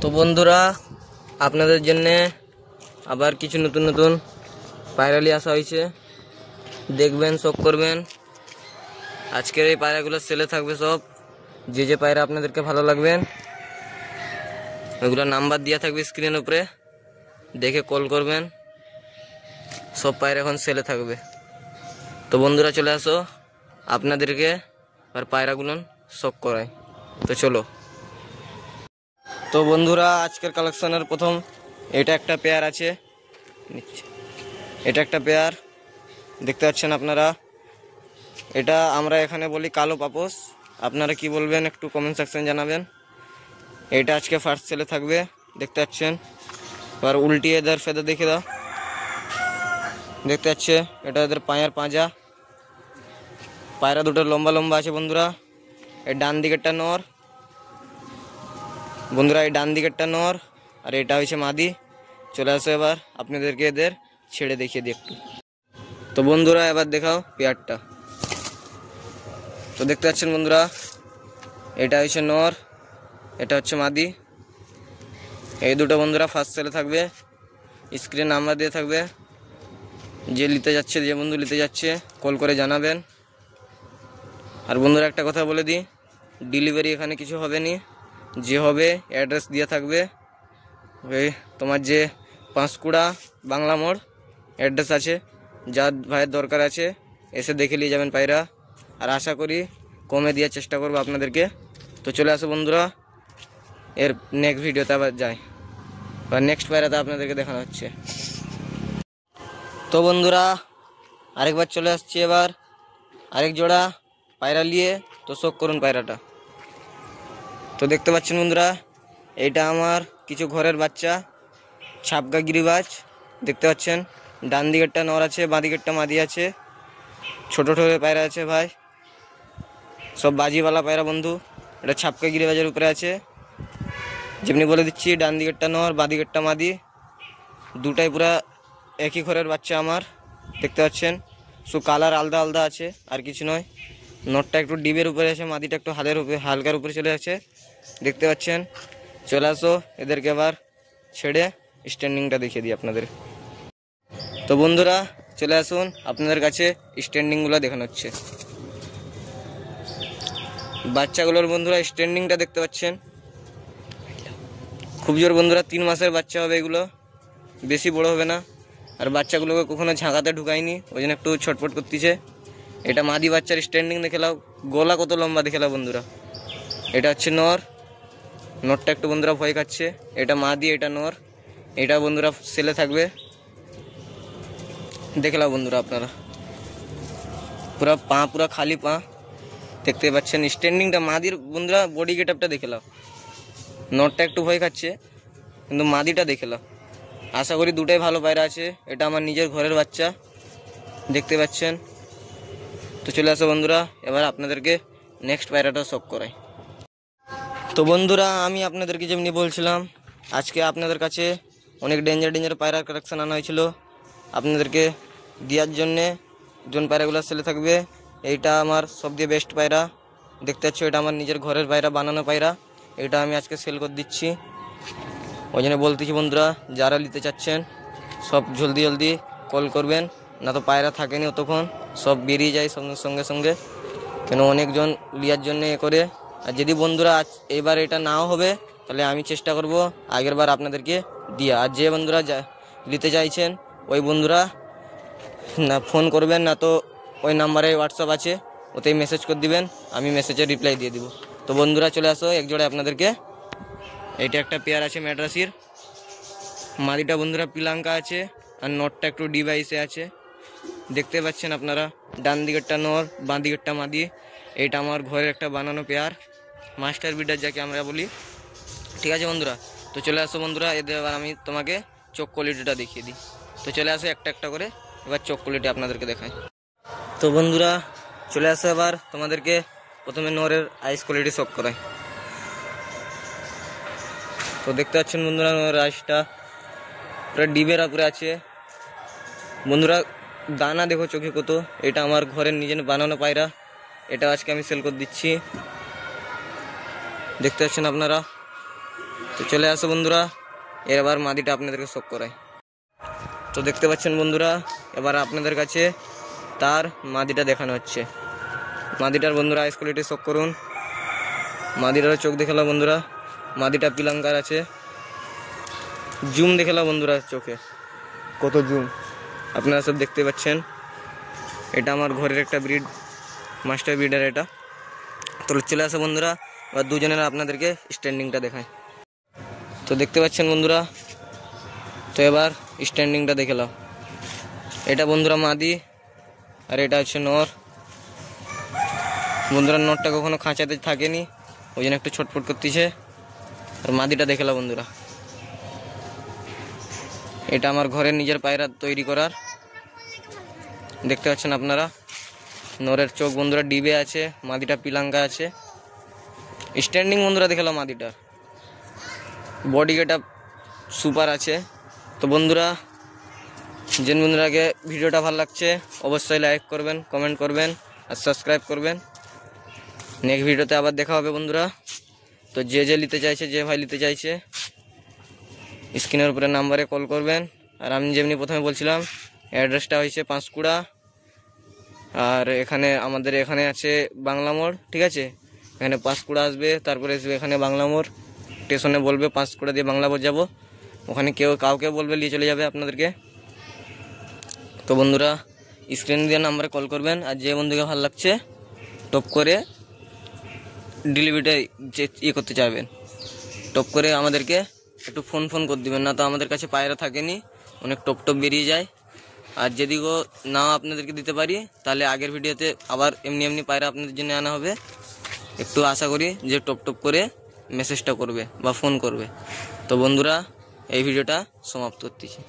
তো বন্ধুরা, আপনাদের জন্য আবার কিছু নতুন নতুন পায়রা নিয়ে আসা হয়েছে। দেখবেন, শখ করবেন। আজকের এই পায়রাগুলো সেলে থাকবে সব। যে যে পায়রা আপনাদেরকে ভালো লাগবেন ওইগুলো নাম্বার দেওয়া থাকবে স্ক্রিনের উপরে, দেখে কল করবেন। সব পায়রা এখন সেলে থাকবে। তো বন্ধুরা চলে আসো, আপনাদেরকে আর পায়রাগুলো শখ করায়। তো চলো। তো বন্ধুরা, আজকের কালেকশনের প্রথম এটা একটা পেয়ার আছে, এটা একটা পেয়ার দেখতে পাচ্ছেন আপনারা। এটা আমরা এখানে বলি কালো পাপোস। আপনারা কি বলবেন একটু কমেন্ট সেকশনে জানাবেন। এটা আজকে ফার্স্ট সেলে থাকবে, দেখতে পাচ্ছেন। এবার উল্টিয়ে এদের ফেদার দেখে দাও, দেখতে পাচ্ছে। এটা এদের পায়ের পাঁজা, পায়রা দুটো লম্বা লম্বা আছে বন্ধুরা। এই ডান দিকেরটা নর বন্ধুরা, এই ডান দিকেরটা নর, আর এটা হয়েছে মাদি। চলে আসো, এবার আপনাদেরকে এদের ছেড়ে দেখিয়ে দিই একটু। তো বন্ধুরা এবার দেখাও পেয়ারটা। তো দেখতে পাচ্ছেন বন্ধুরা, এটা হচ্ছে নর, এটা হচ্ছে মাদি। এই দুটো বন্ধুরা ফার্স্ট সেলে থাকবে। স্ক্রিনে নাম্বার দিয়ে থাকবে, যে নিতে যাচ্ছে, যে বন্ধু নিতে যাচ্ছে কল করে জানাবেন। আর বন্ধুরা একটা কথা বলে দিই, ডেলিভারি এখানে কিছু হবে না। যে হবে অ্যাড্রেস দিয়ে থাকবে, ওই তোমার যে পাঁশকুড়া বাংলা মোড় অ্যাড্রেস আছে, যার ভাইয়ের দরকার আছে এসে দেখে নিয়ে যাবেন পায়রা। আর আশা করি কমে দেওয়ার চেষ্টা করবো আপনাদেরকে। তো চলে আসো বন্ধুরা, এর নেক্সট ভিডিওতে আবার যায়, বা নেক্সট পায়রাতে আপনাদেরকে দেখানো হচ্ছে। তো বন্ধুরা আরেকবার চলে আসছি, এবার আরেক জোড়া পায়রা নিয়ে। তো শখ করুন পায়রাটা। তো দেখতে পাচ্ছেন বন্ধুরা, এইটা আমার কিছু ঘরের বাচ্চা ছাপকা গিরিবাজ, দেখতে পাচ্ছেন। ডান দিকেরটা নর আছে, বাঁ দিকেরটা মাদি আছে। ছোটো ছোটো পায়রা আছে ভাই, সব বাজিওয়ালা পায়রা বন্ধু। এটা ছাপকা গিরিবাজের উপরে আছে। যেমনি বলে দিচ্ছি, ডান দিকেরটা নর, বাঁ দিকেরটা মাদি, দুটাই পুরা একই ঘরের বাচ্চা আমার, দেখতে পাচ্ছেন। সো কালার আলাদা আলাদা আছে, আর কিছু নয়। নটটা একটু ডিবের উপরে আছে, মাদিটা একটু হালকার উপরে চলে আছে, দেখতে পাচ্ছেন। চলে আসো, এদেরকে আবার ছেড়ে স্ট্যান্ডিংটা দেখিয়ে দিই আপনাদের। তো বন্ধুরা চলে আসুন, আপনাদের কাছে স্ট্যান্ডিংগুলো দেখানো হচ্ছে। বাচ্চাগুলোর বন্ধুরা স্ট্যান্ডিংটা দেখতে পাচ্ছেন, খুব জোর বন্ধুরা। 3 মাসের বাচ্চা হবে এগুলো, বেশি বড় হবে না। আর বাচ্চাগুলোকে কখনো ঝাঁকাতে ঢুকাইনি, ওই জন্য একটু ছটফট করতেছে। এটা মাদি বাচ্চার স্ট্যান্ডিং দেখে নাও, গলা কত লম্বা দেখে নাও বন্ধুরা। এটা হচ্ছে নর, নরটা একটু বন্ধুরা ভয় খাচ্ছে। এটা মাদি, এটা নর। এটা বন্ধুরা সেলে থাকবে, দেখে নাও বন্ধুরা আপনারা। পুরা পা পুরা খালি পা, দেখতে পাচ্ছেন। স্ট্যান্ডিংটা মাদির বন্ধুরা, বডি গেট আপটা দেখে নাও। নরটা একটু ভয় খাচ্ছে, কিন্তু মাদিটা দেখে নাও। আশা করি দুটাই ভালো পায়রা আছে। এটা আমার নিজের ঘরের বাচ্চা, দেখতে পাচ্ছেন। তো চলে আসো বন্ধুরা, এবার আপনাদেরকে নেক্সট পায়রাটা শখ করাই। তো বন্ধুরা আমি আপনাদেরকে যেমনি বলছিলাম, আজকে আপনাদের কাছে অনেক ডেঞ্জার পায়রার কালেকশান আনা হয়েছিল আপনাদেরকে দেওয়ার জন্যে। যোন পায়রাগুলো সেলে থাকবে, এইটা আমার সব দিয়ে বেস্ট পায়রা, দেখতে পাচ্ছ। এটা আমার নিজের ঘরের পায়রা, বানানো পায়রা। এটা আমি আজকে সেল করে দিচ্ছি, ওই জন্য বলতেছি বন্ধুরা, যারা নিতে চাচ্ছেন সব জলদি জলদি কল করবেন, না তো পায়রা থাকেনি অতক্ষণ, সব বেরিয়ে যায় সঙ্গে সঙ্গে। কেন অনেকজন লিয়ার জন্য এ করে। আর যদি বন্ধুরা এবার এটা নাও হবে, তাহলে আমি চেষ্টা করব আগের বার আপনাদেরকে দিয়া। আর যে বন্ধুরা নিতে চাইছেন ওই বন্ধুরা না ফোন করবেন, না তো ওই নাম্বারে হোয়াটসঅ্যাপ আছে, ওতেই মেসেজ করে দিবেন, আমি মেসেজের রিপ্লাই দিয়ে দিব। তো বন্ধুরা চলে আসো, এক জোড়া আপনাদেরকে। এটা একটা পেয়ার আছে ম্যাড্রাসির, মাদিটা বন্ধুরা পিলাঙ্কা আছে, আর নটটা একটু ডিভাইসে আছে, দেখতে পাচ্ছেন আপনারা। ডান দিকেরটা নর, বাঁ দিকেরটা মাদি। এইটা আমার ঘরের একটা বানানো পেয়ার, মাস্টার বিডার যাকে আমরা বলি, ঠিক আছে বন্ধুরা। তো চলে আসো বন্ধুরা, এদের এবার আমি তোমাকে চোখ কোয়ালিটিটা দেখিয়ে দিই। তো চলে আসো একটা একটা করে, এবার চোখ কোয়ালিটি আপনাদেরকে দেখাই। তো বন্ধুরা চলে আসো, এবার তোমাদেরকে প্রথমে নরের আইস কোয়ালিটি শখ করাই। তো দেখতে পাচ্ছেন বন্ধুরা, নরের আইসটা পুরো ডিবের উপরে আছে বন্ধুরা। দানা দেখো চোখে কত। এটা আমার ঘরের নিজের বানানো পায়রা, এটা আজকে আমি সেল করে দিচ্ছি, দেখতে পাচ্ছেন আপনারা। তো চলে আসো বন্ধুরা, এবার মাদিটা আপনাদেরকে শোক করাই। তো দেখতে পাচ্ছেন বন্ধুরা, এবার আপনাদের কাছে তার মাদিটা দেখানো হচ্ছে। মাদিটার বন্ধুরা আইস কোয়ালিটি শোক করুন। মাদিটার চোখ দেখে নাও বন্ধুরা, মাদিটা পিলাঙ্কার আছে। জুম দেখে নাও বন্ধুরা, চোখে কত জুম আপনারা সব দেখতে পাচ্ছেন। এটা আমার ঘরের একটা ব্রিড, মাস্টার ব্রিডার এটা। তো চলে আসে বন্ধুরা, এবার দুজনের আপনাদেরকে স্ট্যান্ডিংটা দেখায়। তো দেখতে পাচ্ছেন বন্ধুরা, তো এবার স্ট্যান্ডিংটা দেখে নাও। এটা বন্ধুরা মাদি, আর এটা হচ্ছে নর। বন্ধুরা নরটা কখনো খাঁচাতে থাকেনি, ওই জন্য একটু ছটফট করতেছে। আর মাদিটা দেখে নাও বন্ধুরা, এটা আমার ঘরের নিজের পায়রা তৈরি করার। দেখতে পাচ্ছেন আপনারা, নরের চোখ বন্ধুরা ডিবে আছে, মাদিটা পিলাঙ্কা আছে। স্ট্যান্ডিং বন্ধুরা দেখে নাও মাদিটার, বডি গেটআপ সুপার আছে। তো বন্ধুরা, যে বন্ধুরাকে ভিডিওটা ভালো লাগছে অবশ্যই লাইক করবেন, কমেন্ট করবেন আর সাবস্ক্রাইব করবেন। নেক্সট ভিডিওতে আবার দেখা হবে বন্ধুরা। তো যে নিতে চাইছে, যে ভাই নিতে চাইছে, স্ক্রিনের উপরে নাম্বারে কল করবেন। আর আমি যেমনি প্রথমে বলছিলাম, অ্যাড্রেসটা হয়েছে পাঁশকুড়া। আর এখানে আমাদের এখানে আছে বাংলা মোড়, ঠিক আছে? এখানে পাঁশকুড়া আসবে, তারপরে আসবে এখানে বাংলা মোড় স্টেশনে, বলবে পাঁশকুড়া দিয়ে বাংলা মোড় যাবো। ওখানে কাউকে বলবে নিয়ে চলে যাবে আপনাদেরকে। তো বন্ধুরা স্ক্রিন দিয়ে নাম্বারে কল করবেন। আর যে বন্ধুকে ভালো লাগছে টপ করে ডেলিভারিটা যে করতে চাইবেন, টপ করে আমাদেরকে একটু ফোন করে দিবেন। না তো আমাদের কাছে পায়রা থাকেনি, অনেক টপ বেরিয়ে যায়। আর যেদিকেও নাও আপনাদেরকে দিতে পারি, তাহলে আগের ভিডিওতে আবার এমনি পায়রা আপনাদের জন্য আনা হবে। একটু আশা করি যে টপ করে মেসেজটা করবে বা ফোন করবে। তো বন্ধুরা এই ভিডিওটা সমাপ্ত করতেছি।